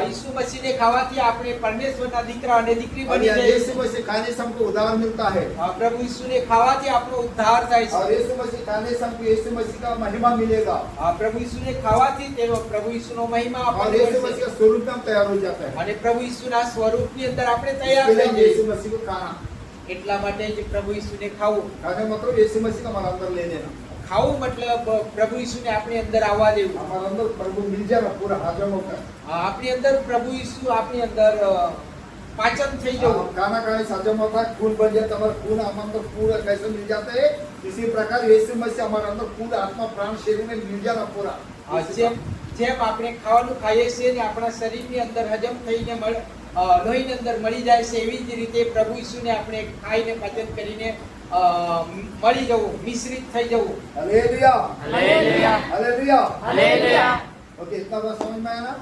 यीशु मसीह ने खावाથી આપણે પરમેશ્વરના દીકરા અને દીકરી और બની यह જઈએ यीशु मसीह खाने से हमको उद्धार मिलता है। प्रभु यीशु ने ખાવાથી આપણો ઉદ્ધાર થાય और છે यीशु मसीह खाने से हमको यीशु मसीह का महिमा मिलेगा। प्रभु यीशु ने ખાવાથી તેનો પ્રભુ યીશુનો મહિમા और આપણને यीशु મળશે मसीह का स्वरूप में हम तैयार हो जाते हैं। અને પ્રભુ યીશુના સ્વરૂપની અંદર આપણે તૈયાર इसके लिए થઈ हम જઈએ यीशु मसीह को खाना એટલા માટે જ પ્રભુ યીશુને ખાવું खाने मतलब यीशु मसीह का हमारा अंदर ले लेना। ખાવું मतलब પ્રભુ યીશુને આપણી અંદર આવવા દેવું हमारा अंदर प्रभु मिल जाएगा पूरा हजम होकर। આપણી અંદર પ્રભુ યીશુ આપણી અંદર પાચન થઈ જવું खाना खाने से हजम होता है, खून बन जाता है, हमारा खून हमारे अंदर पूरा कैसे मिल जाता है। इसी प्रकार यीशु मसीह हमारे अंदर पूरा आत्मा प्राण शरीर में मिल जाना पूरा। જેમ જેમ આપણે ખાવાનું ખાઈએ છીએ ને આપણા શરીરની અંદર હજમ થઈને લોહીની અંદર મળી જાય છે એવી જ રીતે પ્રભુ યીશુને આપણે ખાઈને પાચન કરીને મળી જવું મિશ્રિત થઈ જવું hallelujah hallelujah hallelujah. Hallelujah. Okay, इतना बात समझ में आया ना?